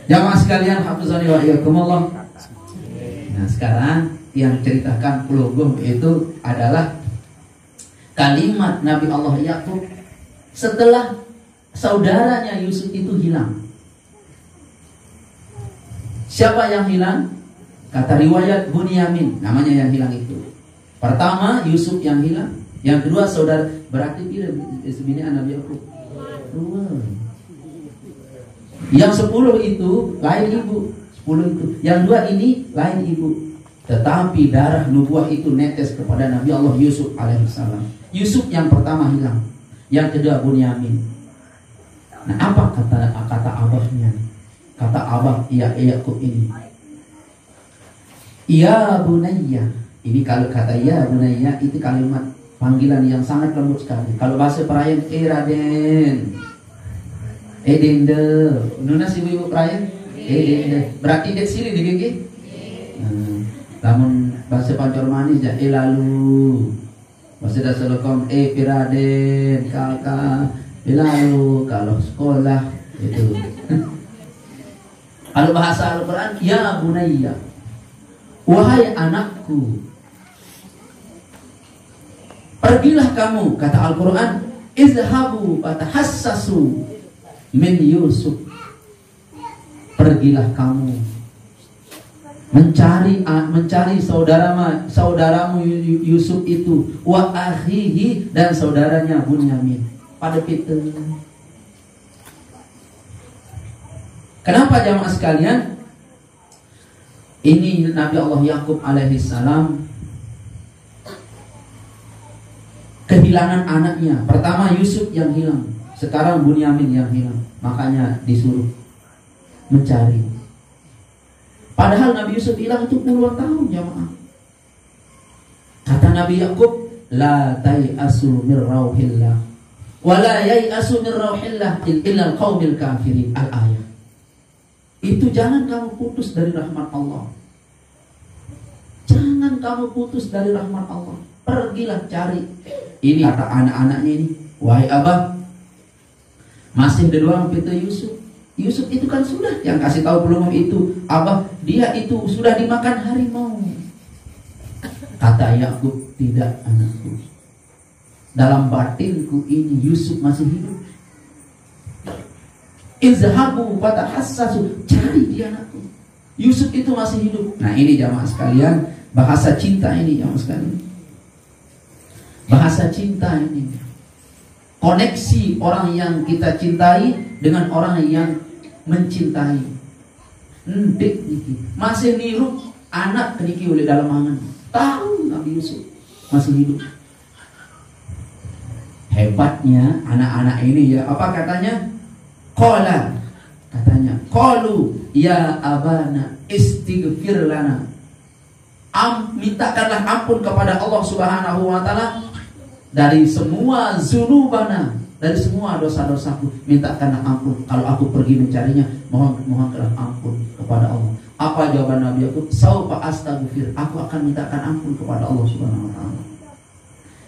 Jamaah sekalian, hafizani wa iyyakumullah. Nah, sekarang yang ceritakan Pulugum itu adalah kalimat Nabi Allah Yakub setelah saudaranya Yusuf itu hilang. Siapa yang hilang? Kata riwayat Bunyamin, namanya yang hilang itu. Pertama Yusuf yang hilang, yang kedua saudara, berarti sebenarnya Nabi Yakub. Yang 10 itu lain ibu, 10 itu. Yang 2 ini lain ibu. Tetapi darah nubuah itu netes kepada Nabi Allah Yusuf alaihissalam. Yusuf yang pertama hilang, yang kedua Bunyamin. Nah, apa kata abahnya? Kata abah Yakub ini, ya bunayya. Ini kalau kata ya bunayya itu kalimat panggilan yang sangat lembut sekali. Kalau bahasa Prayan, Raden, Dende, nuna si ibu Prayan, Dende. Berarti dek sini di gigi. Namun bahasa Pancor manis ya, lalu. Bahasa Dasolokom, Piraden, kakak, lalu. Kalau sekolah itu. Kalau bahasa Al-Quran, ya bunayya, wahai anakku, pergilah kamu, kata Al-Quran, izhabu fatahassasu min Yusuf. Pergilah kamu mencari saudaramu Yusuf itu, wa akhihi, dan saudaranya Bunyamin. Pada Peter. Kenapa jamaah sekalian? Ini Nabi Allah Yakub alaihissalam kehilangan anaknya. Pertama Yusuf yang hilang, sekarang Bunyamin yang hilang. Makanya disuruh mencari. Padahal Nabi Yusuf hilang itu puluhan tahun jamaah. Kata Nabi Yakub, la tai'asu mir rauhillah wa la yai'asu mir rauhillah illa al-qaumil kafirin. Al-ayat. Itu jangan kamu putus dari rahmat Allah. Jangan kamu putus dari rahmat Allah. Pergilah cari. Ini kata anak-anaknya ini, wahai abah, masih di ruang pintu Yusuf. Yusuf itu kan sudah, yang kasih tahu belum itu, abah, dia itu sudah dimakan harimau. Kata Yakub, tidak anakku. Dalam batinku ini Yusuf masih hidup. Izhabu fatahassasu, cari dia anakku. Yusuf itu masih hidup. Nah, ini jamaah sekalian, bahasa cinta ini jamaah sekalian. Bahasa cinta ini. Koneksi orang yang kita cintai dengan orang yang mencintai. Ndek niki masih niru anak niki oleh dalam angan. Tahu Nabi Yusuf masih hidup. Hebatnya anak-anak ini ya, apa katanya? Qala, katanya, qalu ya abana istighfir lana. Mintakanlah ampun kepada Allah Subhanahu wa taala dari semua zunubana, dari semua dosa-dosaku. Mintakanlah ampun. Kalau aku pergi mencarinya, mohonkanlah ampun kepada Allah. Apa jawaban Nabi Yakub? Saufa astaghfir. Aku akan mintakan ampun kepada Allah Subhanahu wa taala.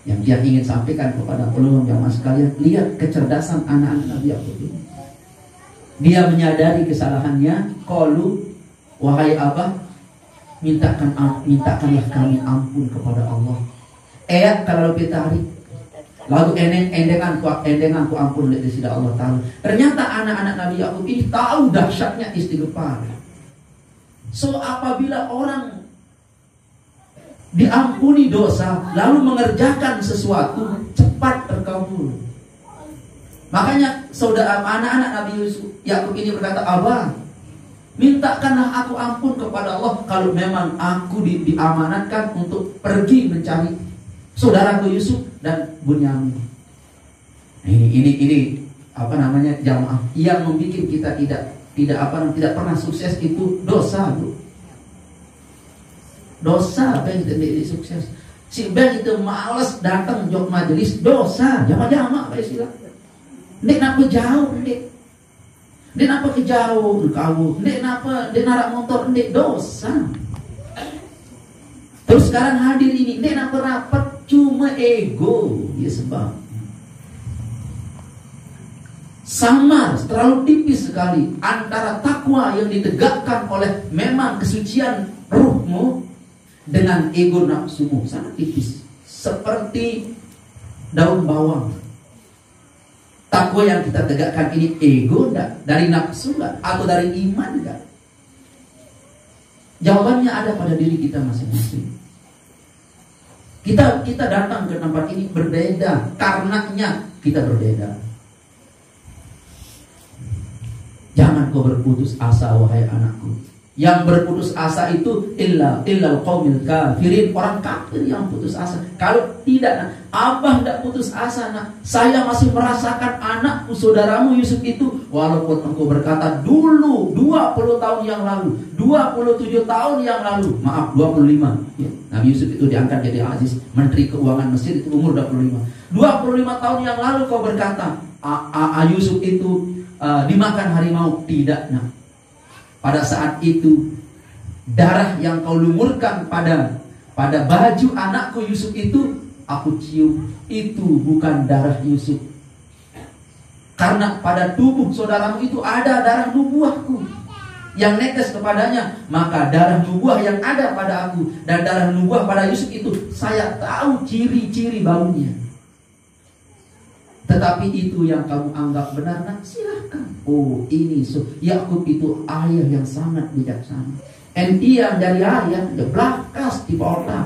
Yang dia ingin sampaikan kepada ulama jamaah sekalian, lihat kecerdasan anak-anak Nabi Yakub ini. Dia menyadari kesalahannya. Qalu, wahai abah, mintakanlah kami ampun kepada Allah. Kalau kita tarik, lalu endengan ku ampun dari sisi Allah Ta'ala. Ternyata anak-anak Nabi Yakub ini tahu dahsyatnya istighfar. So apabila orang diampuni dosa lalu mengerjakan sesuatu, cepat terkabul. Makanya saudara anak-anak Nabi Yakub ini berkata, abah, mintakanlah aku ampun kepada Allah kalau memang aku diamanatkan untuk pergi mencari saudaraku Yusuf dan Bunyamin. Ini apa namanya, jamaah yang membuat kita tidak pernah sukses itu dosa, bro. Dosa ben tidak sukses. Si ben itu malas datang jok majelis, dosa. Jamaah-jamaah istilah. Ndek napa jauh, ndek. Ndek napa kejauh kau. Ndek napa ndek narak motor, ndek dosa. Terus sekarang hadir ini, ndek napa rapat cuma ego, ya sebab. samar, terlalu tipis sekali antara takwa yang ditegakkan oleh memang kesucian ruhmu dengan ego nafsumu. Sangat tipis, seperti daun bawang. Takwa yang kita tegakkan ini ego enggak? Dari nafsu enggak? Atau dari iman enggak? Jawabannya ada pada diri kita masing-masing. Kita datang ke tempat ini berbeda, karenanya kita berbeda. Jangan kau berputus asa, wahai anakku. Yang berputus asa itu illal qaumil kafirin, orang kafir yang putus asa. Kalau tidak, nah, abah tidak putus asa, nah. Saya masih merasakan anakku, saudaramu Yusuf itu, walaupun engkau berkata dulu 20 tahun yang lalu, 27 tahun yang lalu, maaf 25 ya. Nabi Yusuf itu diangkat jadi Aziz, Menteri Keuangan Mesir itu umur 25 tahun yang lalu kau berkata Yusuf itu dimakan harimau. Tidak, nah. Pada saat itu darah yang kau lumurkan pada baju anakku Yusuf itu, aku cium, itu bukan darah Yusuf. Karena pada tubuh saudaramu itu ada darah nubuahku yang netes kepadanya, maka darah nubuah yang ada pada aku dan darah nubuah pada Yusuf itu saya tahu ciri-ciri baunya. Tetapi itu yang kamu anggap benar, nah silahkan. Oh ini Yakub itu ayah yang sangat bijaksana. Enti yang dari ayah ya belakas di bawah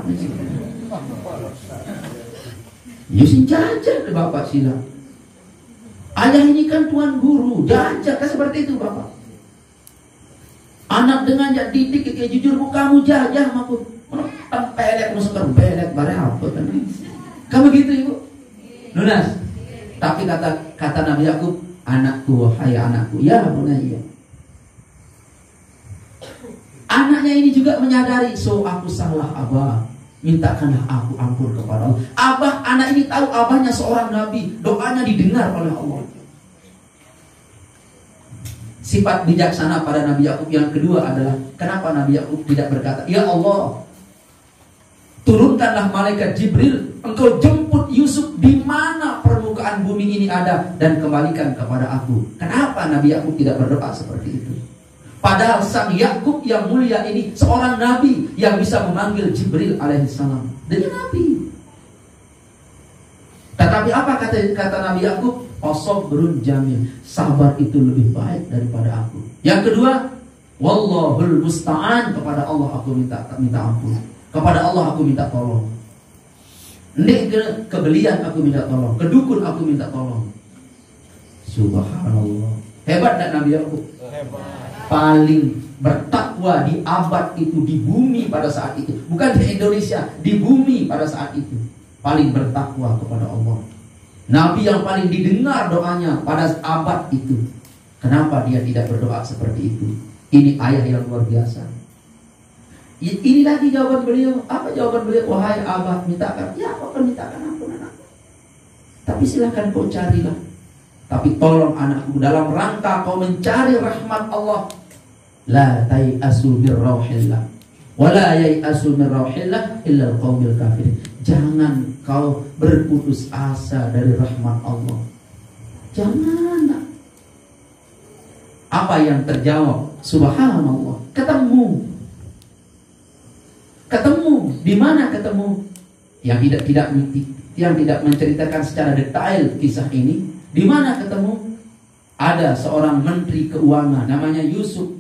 Yusin jajah ke bapak sila. Ayah ini kan tuan guru, jajah kan seperti itu bapak. Anak dengan jak didik kayak jujur kamu jajah maku tempelek masuk belek bare apa kan. Kamu gitu ibu. Lunas. Tapi kata Nabi Yakub, anakku, hai anakku, ya bunayya. Anaknya ini juga menyadari, so aku salah abah, mintakanlah aku ampun kepada Allah. Abah, anak ini tahu abahnya seorang nabi, doanya didengar oleh Allah. Sifat bijaksana pada Nabi Yakub yang kedua adalah, kenapa Nabi Yakub tidak berkata, ya Allah, turunkanlah malaikat Jibril, engkau jemput Yusuf di mana permukaan bumi ini ada dan kembalikan kepada aku. Kenapa Nabi Yakub tidak berdoa seperti itu? Padahal sang Yakub yang mulia ini seorang nabi yang bisa memanggil Jibril alaihissalam. Dia nabi. Tetapi apa kata Nabi Yakub? As-sabrun jamil. Sabar itu lebih baik daripada aku. Yang kedua, wallahul musta'an, kepada Allah aku minta ampun. Kepada Allah aku minta tolong. Ini kebelian aku minta tolong, kedukun aku minta tolong. Subhanallah. Hebat tak Nabi Yakub? Hebat. Paling bertakwa di abad itu, di bumi pada saat itu. Bukan di Indonesia, di bumi pada saat itu. Paling bertakwa kepada Allah. Nabi yang paling didengar doanya pada abad itu. Kenapa dia tidak berdoa seperti itu? Ini ayah yang luar biasa. Ini lagi jawaban beliau. Apa jawaban beliau? Wahai abah, mintakan. Ya, apa mintakan ampun anakku. Tapi silahkan kau carilah. Tapi tolong anakku, dalam rangka kau mencari rahmat Allah, la tai'asu min rauhillah, wa la yai'asu min rauhillah illa al-qaumil kafirin. Jangan kau berputus asa dari rahmat Allah. Jangan. Apa yang terjawab? Subhanallah. Ketemu. Di mana ketemu? Yang tidak menceritakan secara detail kisah ini. Di mana ketemu? Ada seorang menteri keuangan namanya Yusuf.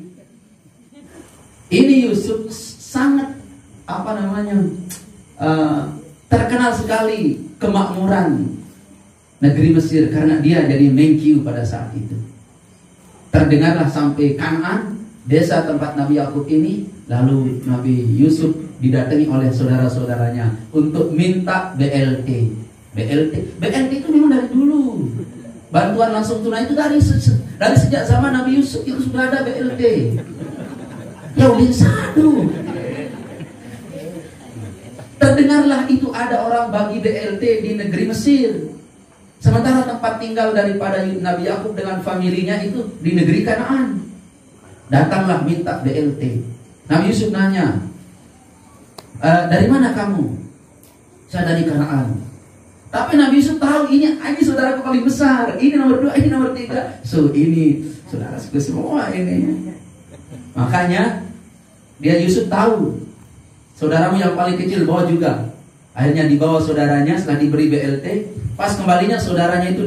Ini Yusuf sangat terkenal sekali kemakmuran negeri Mesir karena dia jadi Menkyu pada saat itu. Terdengarlah sampai Kanaan, desa tempat Nabi Yakub ini. Lalu Nabi Yusuf didatangi oleh saudara-saudaranya untuk minta BLT. BLT itu memang dari dulu. Bantuan langsung tunai itu dari sejak zaman Nabi Yusuf itu sudah ada BLT. Ya udah satu. Terdengarlah itu ada orang bagi BLT di negeri Mesir. Sementara tempat tinggal daripada Nabi Yakub dengan familinya itu di negeri Kanaan. Datanglah minta BLT. Nabi Yusuf nanya, dari mana kamu? Saya dari Kanaan. Tapi Nabi Yusuf tahu ini saudaraku paling besar, ini nomor 2, ini nomor 3. So ini saudaraku semua ini. Makanya dia Yusuf tahu saudaramu yang paling kecil bawa juga. Akhirnya dibawa saudaranya setelah diberi BLT. Pas kembalinya saudaranya itu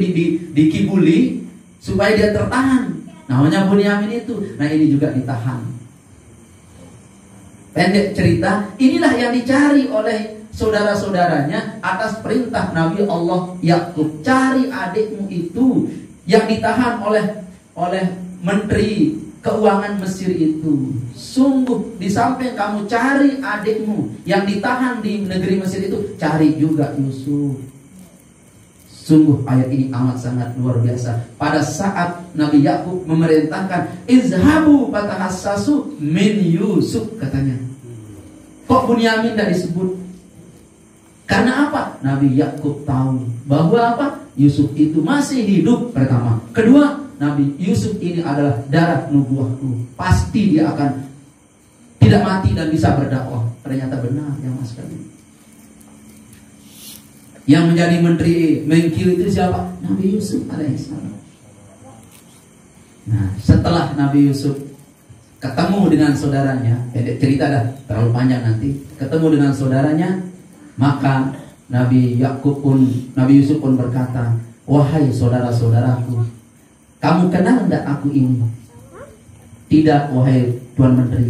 dikibuli supaya dia tertahan. Namanya Bunyamin itu. Nah ini juga ditahan. Pendek cerita, inilah yang dicari oleh saudara-saudaranya atas perintah Nabi Allah Yakub. Cari adikmu itu yang ditahan oleh menteri keuangan Mesir itu. Sungguh di samping kamu cari adikmu yang ditahan di negeri Mesir itu, cari juga Yusuf. Sungguh ayat ini amat sangat luar biasa. Pada saat Nabi Yakub memerintahkan izhabu fatahassasu min Yusuf, katanya. Kok Bunyamin tidak disebut? Karena apa? Nabi Yakub tahu bahwa apa? Yusuf itu masih hidup, pertama. Kedua, Nabi Yusuf ini adalah darah nubuahku. Pasti dia akan tidak mati dan bisa berdakwah. Ternyata benar yang mas kali. Yang menjadi menteri Menkyu itu siapa? Nabi Yusuf alaihissalam. Nah, setelah Nabi Yusuf ketemu dengan saudaranya, cerita dah terlalu panjang nanti. Ketemu dengan saudaranya, maka Nabi Yusuf pun berkata, wahai saudara-saudaraku, kamu kenal enggak aku ini? Tidak, wahai Tuan Menteri.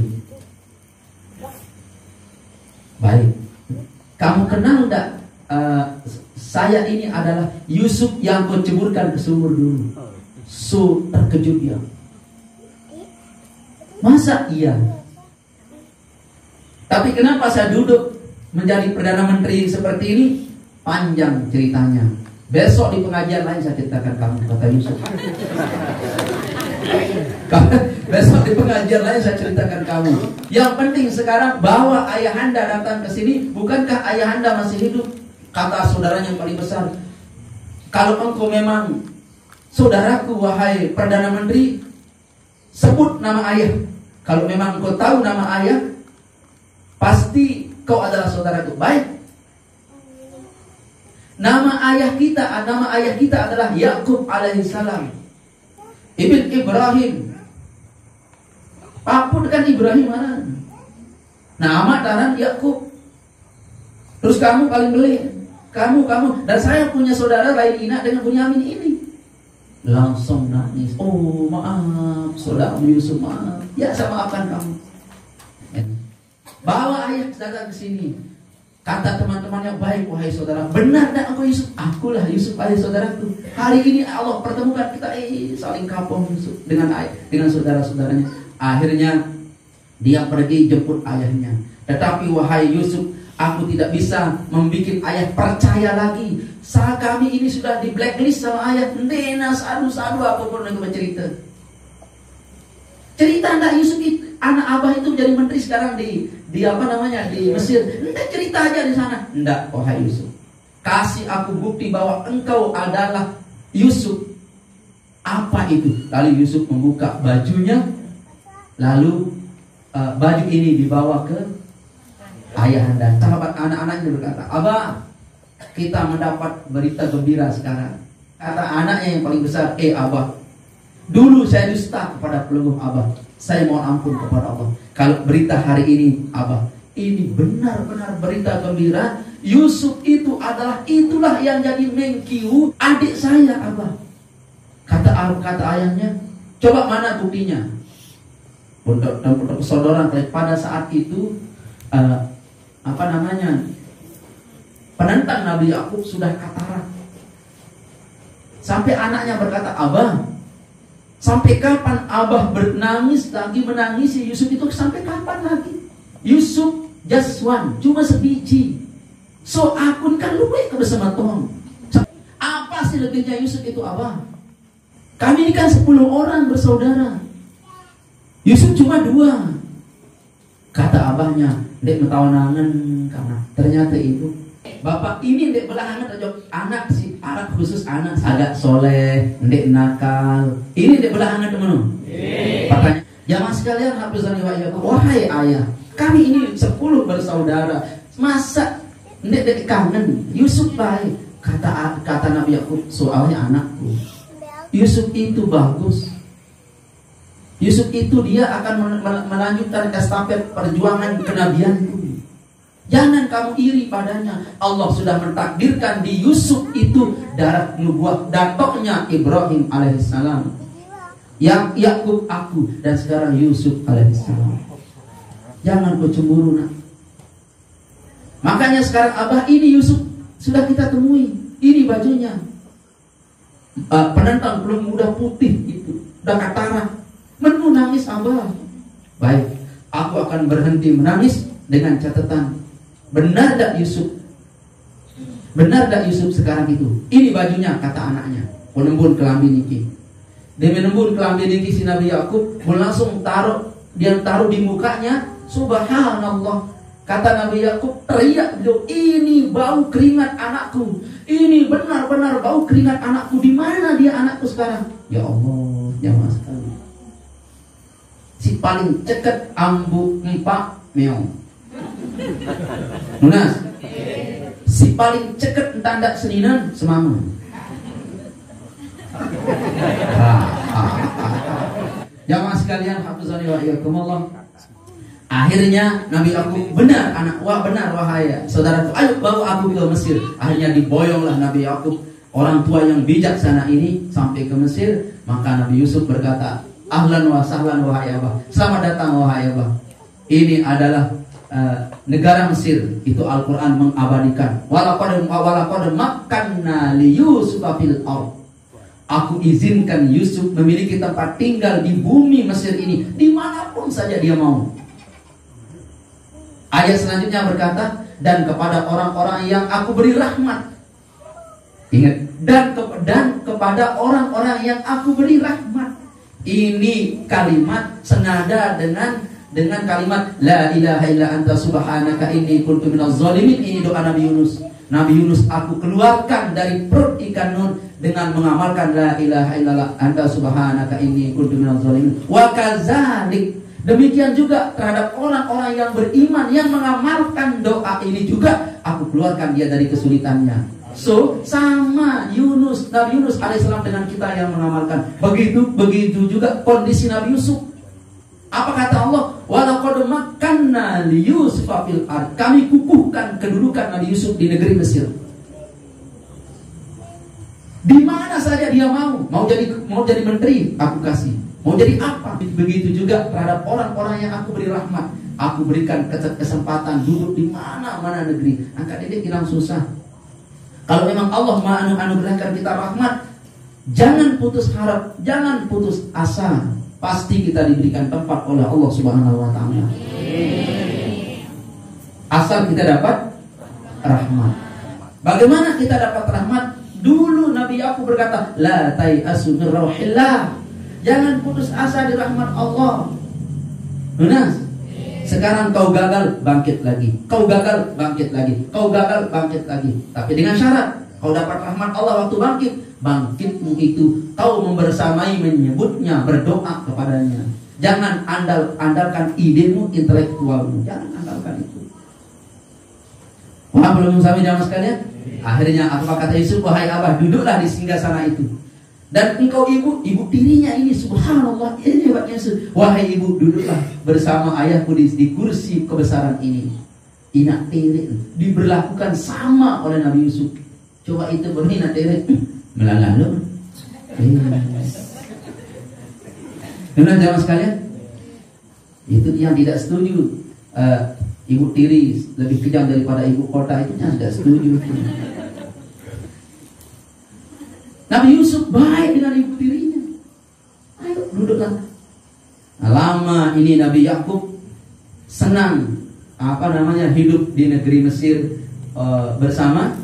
Baik. Kamu kenal enggak saya ini adalah Yusuf yang kau ceburkan ke sumur dulu. So terkejut dia. Masa iya? Tapi kenapa saya duduk menjadi Perdana Menteri seperti ini? Panjang ceritanya. Besok di pengajian lain saya ceritakan kamu, kata Yusuf. Besok di pengajian lain saya ceritakan kamu. Yang penting sekarang bawa ayahanda datang ke sini. Bukankah ayahanda masih hidup? Kata saudaranya yang paling besar, kalau engkau memang saudaraku, wahai Perdana Menteri, sebut nama ayah. Kalau memang engkau tahu nama ayah, pasti kau adalah saudaraku. Baik. Nama ayah kita adalah Yakub alaihissalam, ibn Ibrahim. Papun kan Ibrahim mana? Nama Taran Yakub. Terus kamu paling belia. Kamu dan saya punya saudara lain Ina dengan Bunyamin ini. Langsung nangis. Oh maaf, saudara Yusuf, maaf. Ya saya maafkan kamu. Bawa ayah datang ke sini. Kata teman-temannya, baik wahai saudara. Benar tak engkau Yusuf? Akulah Yusuf, ayah saudaraku. Hari ini Allah pertemukan kita, saling kapok Yusuf dengan saudara-saudaranya. Akhirnya dia pergi jemput ayahnya. Tetapi wahai Yusuf, aku tidak bisa membuat ayah percaya lagi. Saat kami ini sudah di blacklist sama ayah. Ndena sadu aku pun lagi bercerita. Cerita enggak Yusuf itu, anak abah itu jadi menteri sekarang di Mesir. Enggak, cerita aja di sana. Enggak, wahai Yusuf. Kasih aku bukti bahwa engkau adalah Yusuf. Apa itu? Lalu Yusuf membuka bajunya. Lalu baju ini dibawa ke ayahanda. Sahabat anak-anaknya berkata, Abah, kita mendapat berita gembira sekarang. Kata anaknya yang paling besar, Abah, dulu saya dusta kepada pelungguh Abah. Saya mohon ampun kepada Allah. Kalau berita hari ini, Abah, ini benar-benar berita gembira. Yusuf itulah yang jadi Menkyu adik saya, Abah. Kata ayahnya, coba mana buktinya? Untuk persaudaraan pada saat itu penentang Nabi Yakub sudah katarak. Sampai anaknya berkata, Abah, sampai kapan Abah menangisi Yusuf itu? Sampai kapan lagi? Yusuf just one, cuma sebiji. So akun kan luwe bersama Tuhan. Apa sih lebihnya Yusuf itu, Abah? Kami ini kan 10 orang bersaudara. Yusuf cuma 2. Kata abahnya, dek metawanangan karena ternyata itu bapak ini dek belahangan anak si anak khusus anak agak soleh, dek nakal. Ini dek belahangan teman. Pertanyaan, jamaah sekalian hafizani wa iyyakum, wahai ayah, kami ini 10 bersaudara. Masa dek kangen? Yusuf baik. Kata Nabi Yakub, soalnya anakku, Yusuf itu bagus. Yusuf itu dia akan melanjutkan estafet perjuangan kenabianku. Jangan kamu iri padanya. Allah sudah mentakdirkan di Yusuf itu darah nubuah, datoknya Ibrahim alaihissalam, yang Yakub aku, dan sekarang Yusuf alaihissalam. Jangan kau cemburu, nak. Makanya sekarang Abah, ini Yusuf sudah kita temui. Ini bajunya, penentang belum udah putih itu, udah katarak. Menu nangis Abah. Baik, aku akan berhenti menangis dengan catatan, benar tak Yusuf? Benar tak Yusuf sekarang itu? Ini bajunya, kata anaknya. Menembun kelambi niki. Dia menembun kelambi niki si Nabi Yakub, langsung dia taruh di mukanya. Subhanallah, kata Nabi Yakub, teriak beliau, ini bau keringat anakku. Ini benar-benar bau keringat anakku. Di mana dia anakku sekarang? Ya Allah, jamaah sekali. Si paling ceket ambu empak meong. Nunas. Si paling ceket tanda seninan semama. Jamaah sekalian, hafizani wa iyyakumullah. Akhirnya Nabi Yakub, benar anak, benar wahai saudaraku, ayo bawa aku ke Mesir. Akhirnya diboyonglah Nabi Yakub, orang tua yang bijaksana ini, sampai ke Mesir. Maka Nabi Yusuf berkata, ahlan wa sahlan wahai Abah, selamat datang wahai Abah. Ini adalah negara Mesir. Itu Al-Quran mengabadikan, walaqad makkanna li Yusufa fil ardh. Aku izinkan Yusuf memiliki tempat tinggal di bumi Mesir ini, dimanapun saja dia mau. Ayat selanjutnya berkata, dan kepada orang-orang yang aku beri rahmat. Ingat, dan kepada orang-orang yang aku beri rahmat. Ini kalimat senada dengan kalimat la ilaha illa anta subhanaka inni kuntu minaz zalimin. Ini doa Nabi Yunus. Nabi Yunus aku keluarkan dari perut ikan nun dengan mengamalkan la ilaha illallah anta subhanaka inni kuntu minaz zalimin. Wa kadzalik, demikian juga terhadap orang-orang yang beriman yang mengamalkan doa ini juga aku keluarkan dia dari kesulitannya. So sama Yunus, Nabi Yunus alaihissalam dengan kita yang mengamalkan. Begitu juga kondisi Nabi Yusuf. Apa kata Allah? Walaqad makkanna li Yusufa fil ardh. Kami kukuhkan kedudukan Nabi Yusuf di negeri Mesir. Di mana saja dia mau jadi menteri, aku kasih. Mau jadi apa? Begitu juga terhadap orang-orang yang aku beri rahmat. Aku berikan kesempatan duduk di mana-mana negeri. Angkat ini hilang susah. Kalau memang Allah menganugerahkan kita rahmat, jangan putus harap, jangan putus asa. Pasti kita diberikan tempat oleh Allah Subhanahu wa taala. Asal kita dapat rahmat. Bagaimana kita dapat rahmat? Dulu Nabi Yakub berkata, la tai'asu min rauhillah. Jangan putus asa di rahmat Allah. Nunas. Sekarang kau gagal, bangkit lagi. Kau gagal, bangkit lagi. Kau gagal, bangkit lagi. Tapi dengan syarat, kau dapat rahmat Allah waktu bangkit. Bangkitmu itu kau membersamai menyebutnya, berdoa kepadanya. Jangan andalkan idemu, intelektualmu. Jangan andalkan itu. Wah, belum sampai jamaah sekalian. Akhirnya apa kata Yusuf? Wahai Abah, duduklah di singgasana itu. Dan engkau ibu tirinya ini, subhanallah, ini hebatnya Yusuf. Wahai ibu, duduklah bersama ayahku di kursi kebesaran ini. Inak tiri diberlakukan sama oleh Nabi Yusuf. Coba itu berinak tiri melalalu. Benar jamaah sekalian? Itu yang tidak setuju. Ibu tiri lebih kejam daripada ibu kota, itu yang tidak setuju. Nabi Yusuf baik dengan ibu tirinya. Ayo duduklah. Nah, lama ini Nabi Yakub senang hidup di negeri Mesir bersama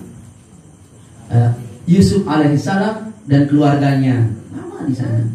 Yusuf alaihissalam dan keluarganya. Lama di sana.